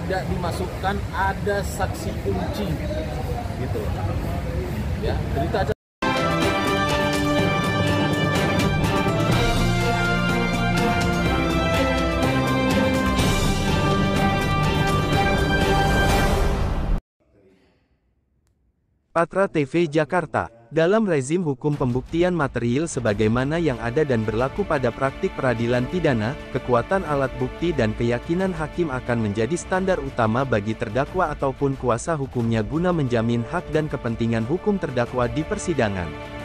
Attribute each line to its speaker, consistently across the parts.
Speaker 1: tidak dimasukkan ada saksi kunci, gitu. Ya, berita aja.
Speaker 2: Patra TV Jakarta. Dalam rezim hukum pembuktian material sebagaimana yang ada dan berlaku pada praktik peradilan pidana, kekuatan alat bukti dan keyakinan hakim akan menjadi standar utama bagi terdakwa ataupun kuasa hukumnya guna menjamin hak dan kepentingan hukum terdakwa di persidangan.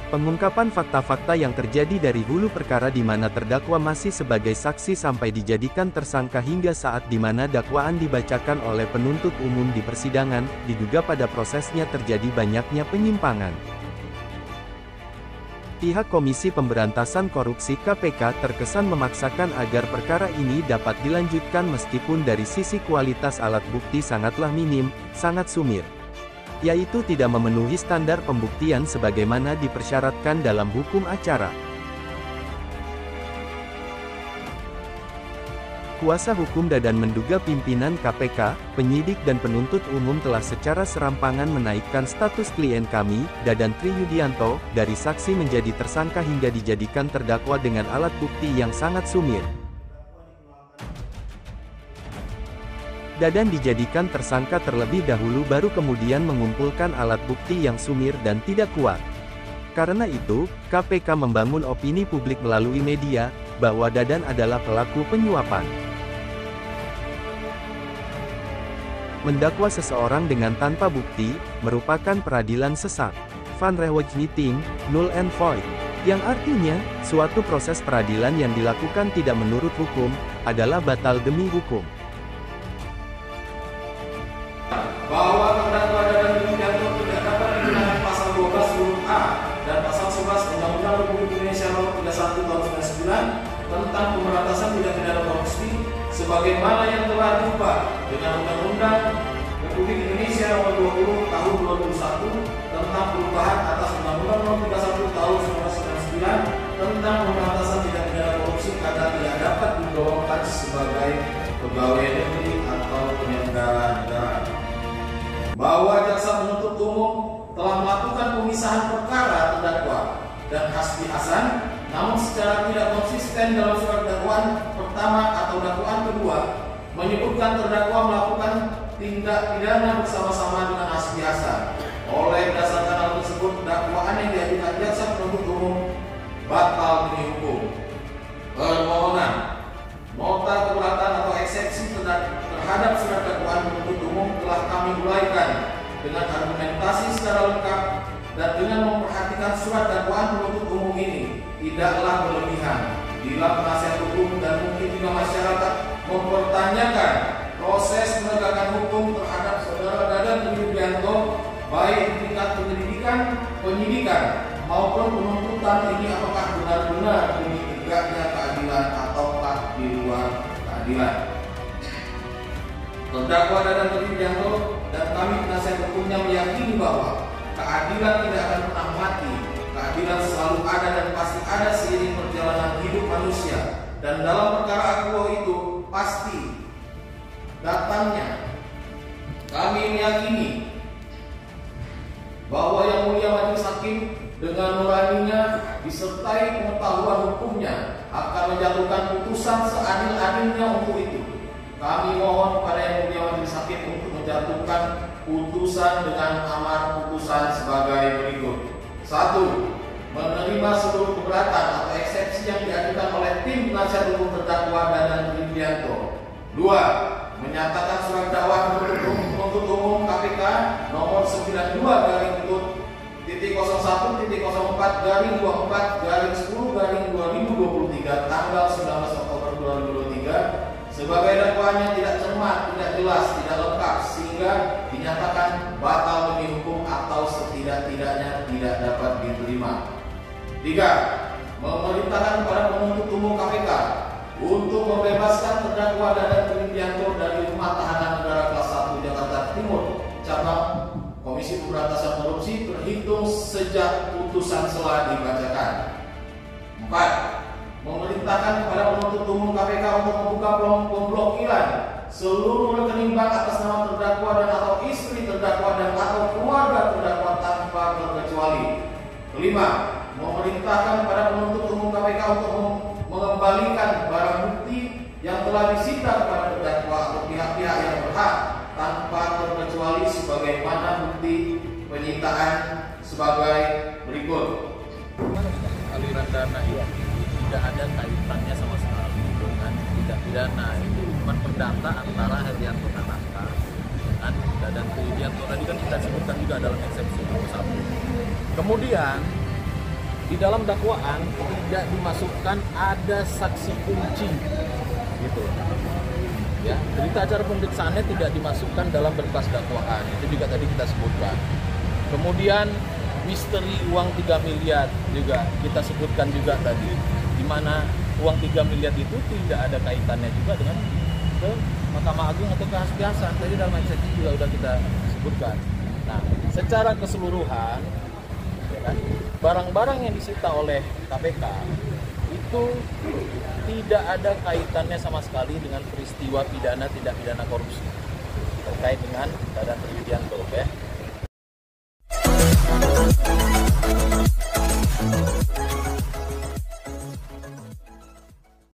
Speaker 2: Pengungkapan fakta-fakta yang terjadi dari hulu perkara di mana terdakwa masih sebagai saksi sampai dijadikan tersangka hingga saat di mana dakwaan dibacakan oleh penuntut umum di persidangan, diduga pada prosesnya terjadi banyaknya penyimpangan. Pihak Komisi Pemberantasan Korupsi (KPK) terkesan memaksakan agar perkara ini dapat dilanjutkan meskipun dari sisi kualitas alat bukti sangatlah minim, sangat sumir, yaitu tidak memenuhi standar pembuktian sebagaimana dipersyaratkan dalam hukum acara. Kuasa hukum Dadan menduga pimpinan KPK, penyidik dan penuntut umum telah secara serampangan menaikkan status klien kami, Dadan Triyudianto, dari saksi menjadi tersangka hingga dijadikan terdakwa dengan alat bukti yang sangat sumir. Dadan dijadikan tersangka terlebih dahulu baru kemudian mengumpulkan alat bukti yang sumir dan tidak kuat. Karena itu, KPK membangun opini publik melalui media, bahwa Dadan adalah pelaku penyuapan. Mendakwa seseorang dengan tanpa bukti, merupakan peradilan sesat. Van Rewegniting, null and void. Yang artinya, suatu proses peradilan yang dilakukan tidak menurut hukum, adalah batal demi hukum.
Speaker 3: Bahwa terdakwa Dadan Triyudianto tidak dapat dikenakan pasal 12 huruf A dan pasal 11 Undang-Undang Republik Indonesia Nomor 31 Tahun 99 tentang pemberantasan tindak pidana korupsi sebagaimana yang telah diubah dengan Undang-Undang Republik Indonesia Nomor 20 Tahun 2001 tentang perubahan atas Undang-Undang Nomor 31 Tahun 1999 tentang pemberantasan tindak pidana korupsi karena tidak dapat digolongkan sebagai pegawai negeri atau penyelenggara negara. Bahwa jaksa penuntut umum telah melakukan pemisahan perkara terdakwa dan Hasbi Hasan, namun secara tidak konsisten dalam surat dakwaan pertama atau dakwaan kedua, menyebutkan terdakwa melakukan tindak pidana bersama-sama dengan Hasbi Hasan. Oleh berdasarkan hal tersebut, dakwaan yang diajukan jaksa penuntut umum batal demi hukum. Permohonan nota keberatan atau eksepsi terhadap surat dakwaan penuntut umum telah kami uraikan dengan argumentasi secara lengkap dan dengan memperhatikan surat dakwaan penuntut umum ini tidaklah berlebihan bila penasihat hukum dan mungkin juga masyarakat mempertanyakan proses penegakan hukum terhadap saudara Dadan Triyudianto baik di tingkat penyelidikan, penyidikan maupun penuntutan ini apakah benar-benar demi tegaknya keadilan ataukah di luar keadilan. Terdakwa Dadan Triyudianto dan kami penasihat hukumnya meyakini bahwa keadilan tidak akan pernah mati. Keadilan selalu ada dan pasti ada seiring perjalanan hidup manusia. Dan dalam perkara akuo itu pasti datangnya. Kami meyakini bahwa Yang Mulia Majelis Hakim dengan nuraninya disertai pengetahuan hukumnya akan menjatuhkan putusan seadil-adilnya untuk itu. Kami mohon kepada Yang Mulia Majelis Hakim untuk menjatuhkan putusan dengan amar putusan sebagai berikut. 1. Menerima seluruh keberatan atau eksepsi yang diajukan oleh tim penasihat hukum terdakwa Dadan Triyudianto. 2. Menyatakan surat dakwaan penuntut umum KPK nomor 92-04-24-10-2023 tanggal 19 Oktober 2023 sebagai dakwaan yang tidak cermat, tidak jelas, tidak lengkap sehingga dinyatakan batal demi hukum atau setidak-tidaknya tidak dapat diterima. 3. Memerintahkan kepada penuntut umum KPK untuk membebaskan terdakwa Dadan Triyudianto dari rumah tahanan negara kelas 1 Jakarta Timur, cabang Komisi Pemberantasan Korupsi terhitung sejak putusan selah dibacakan. 4. Memerintahkan kepada penuntut umum KPK untuk membuka pemblokiran seluruh rekening bank atas nama terdakwa dan atau istri terdakwa dan atau keluarga terdakwa tanpa terkecuali. Kelima, memerintahkan kepada penuntut umum KPK untuk mengembalikan barang bukti yang telah disita kepada terdakwa atau pihak-pihak yang berhak tanpa terkecuali sebagaimana bukti penyitaan sebagai berikut.
Speaker 1: Aliran dana itu tidak ada kaitannya sama sekali dengan tindak pidana. Itu cuma perdata antara Herianto Tanaka dengan Dadan Tridianto. Tadi kan kita sebutkan juga dalam eksepsi nomor 1. Kemudian di dalam dakwaan tidak dimasukkan ada saksi kunci, gitu. Ya, berita acara pemeriksaannya tidak dimasukkan dalam berkas dakwaan. Itu juga tadi kita sebutkan. Kemudian misteri uang 3 miliar juga kita sebutkan juga tadi, di mana uang 3 miliar itu tidak ada kaitannya juga dengan ke Mahkamah Agung atau ke Hasbiasan. Tadi dalam eksepsi juga sudah kita sebutkan. Nah, secara keseluruhan, ya kan, barang-barang yang disita oleh KPK itu tidak ada kaitannya sama sekali dengan peristiwa pidana tindak pidana korupsi terkait dengan Dadan Tridianto, ya.